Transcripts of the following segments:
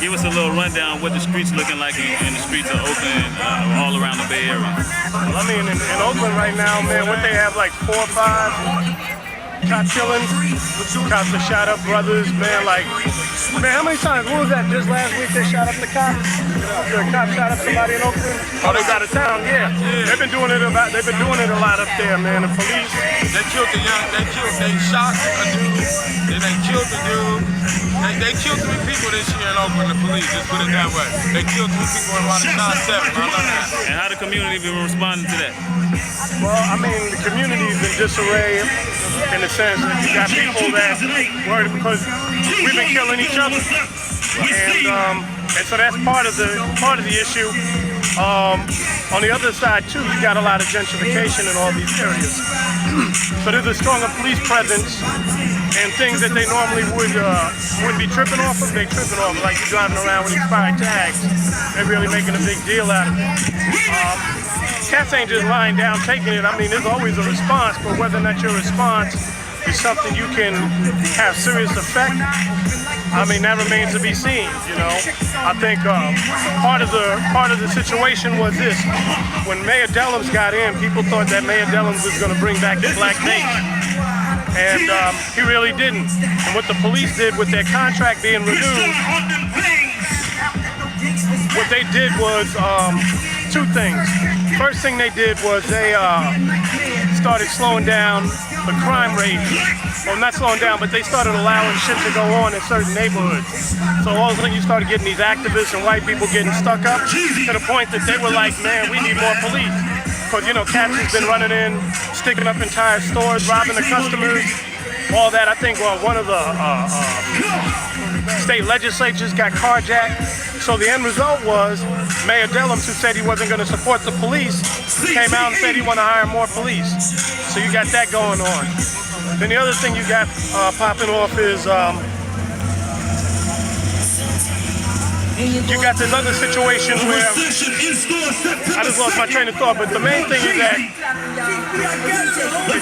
Give us a little rundown what the streets looking like in the streets of Oakland, all around the Bay Area. Well, I mean, in Oakland right now, man, what they have like 4 or 5 cop killings, cops that shot up brothers, man, like, man, how many times, what was that, just last week they shot up the cops? The cop shot up somebody in Oakland? Oh, they got out of town, yeah. They've been doing it a lot up there, man, the police. They shot a dude, then they killed the dude. They killed 3 people this year in Oakland, the police, just put it that way. They killed 3 people in about a shot 7, I love that. And how the community been responding to that? Well, I mean, the community's in disarray in the sense that you got people that worried because we've been killing each other, and so that's part of the issue. On the other side too, you got a lot of gentrification in all these areas, so there's a stronger police presence, and things that they normally wouldn't be tripping off of, they tripping off. Like you're driving around with expired tags, they're really making a big deal out of it. Cats ain't just lying down taking it. I mean, there's always a response, but whether or not your response is something you can have serious effect, I mean, that remains to be seen, you know. I think part of the situation was this. When Mayor Dellums got in, people thought that Mayor Dellums was going to bring back the black nation, and he really didn't. And what the police did with their contract being renewed, what they did was 2 things. First thing they did was they started slowing down the crime rate. Well, not slowing down, but they started allowing shit to go on in certain neighborhoods. So all of a sudden you started getting these activists and white people getting stuck up to the point that they were like, man, we need more police. Because, you know, cats has been running in, sticking up entire stores, robbing the customers, all that. I think one of the state legislatures got carjacked. So the end result was Mayor Dellums, who said he wasn't going to support the police, came out and said he wanted to hire more police. So you got that going on. Then the other thing you got popping off is you got this other situation where I just lost my train of thought, but the main thing is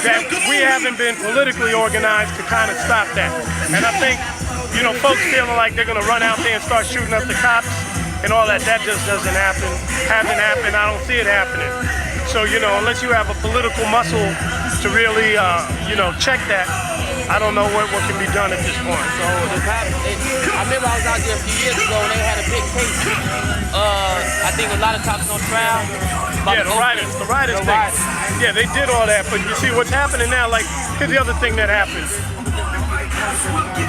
that we haven't been politically organized to kind of stop that. And I think, you know, folks feeling like they're gonna run out there and start shooting up the cops and all that just doesn't happen. Hasn't happened, I don't see it happening. So, you know, unless you have a political muscle to really, you know, check that, I don't know what can be done at this point. So the cops, I remember I was out there a few years ago and they had a big case. I think a lot of cops on trial. Yeah, the riders thing. Yeah, they did all that, but you see what's happening now, like, here's the other thing that happened.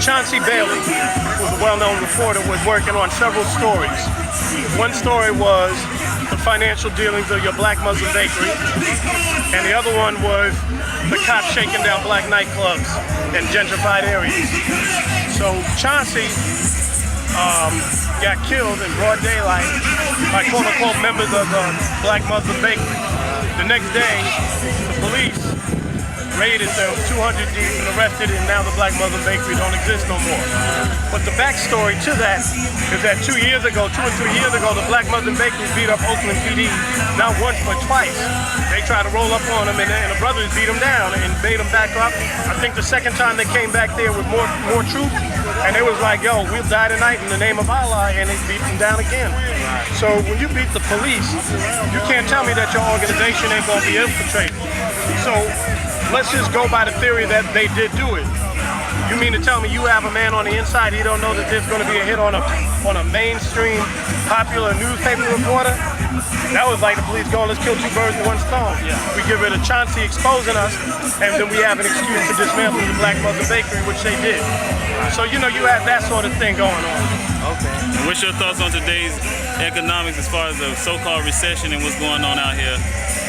Chauncey Bailey, who was a well-known reporter, was working on several stories. One story was the financial dealings of your black Muslim bakery, and the other one was the cops shaking down black nightclubs in gentrified areas. So Chauncey got killed in broad daylight by quote-unquote members of the black Muslim bakery. The next day, the police raided them 200 deep and arrested, and now the black Muslim bakery don't exist no more. But the backstory to that is that 2 or 3 years ago, the black Muslim bakery beat up Oakland PD not once but twice. They tried to roll up on them, and the brothers beat them down and made them back up. I think the second time they came back there with more troops, and they was like, yo, we'll die tonight in the name of Allah, and they beat them down again. So when you beat the police, you can't tell me that your organization ain't gonna be infiltrated. So let's just go by the theory that they did do it. You mean to tell me you have a man on the inside, he don't know that there's going to be a hit on a mainstream, popular newspaper reporter? That was like the police going, let's kill 2 birds with 1 stone. Yeah. We get rid of Chauncey exposing us, and then we have an excuse to dismantle the black Muslim bakery, which they did. So, you know, you have that sort of thing going on. Okay. And what's your thoughts on today's economics as far as the so-called recession and what's going on out here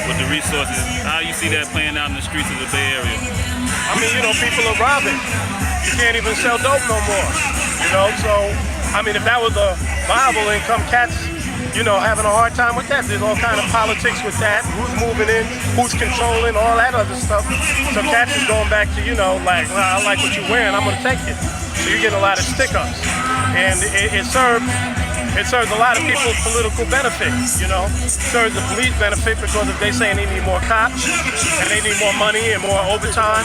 with the resources? How you see that playing out in the streets of the Bay Area? I mean, you know, people are robbing. You can't even sell dope no more. You know, so, I mean, if that was a viable income, cats, you know, having a hard time with that. There's all kind of politics with that. Who's moving in, who's controlling, all that other stuff. So cats is going back to, you know, like, well, I like what you're wearing, I'm gonna take it. So you're getting a lot of stick-ups. And it serves a lot of people's political benefit, you know. It serves the police benefit because if they say they need more cops and they need more money and more overtime,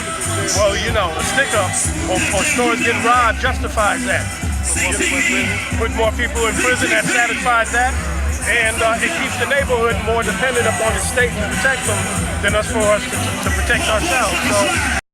well, you know, a stick-up or stores getting robbed justifies that. Put more people in prison, that satisfies that. And it keeps the neighborhood more dependent upon the state to protect them than us for us to protect ourselves. So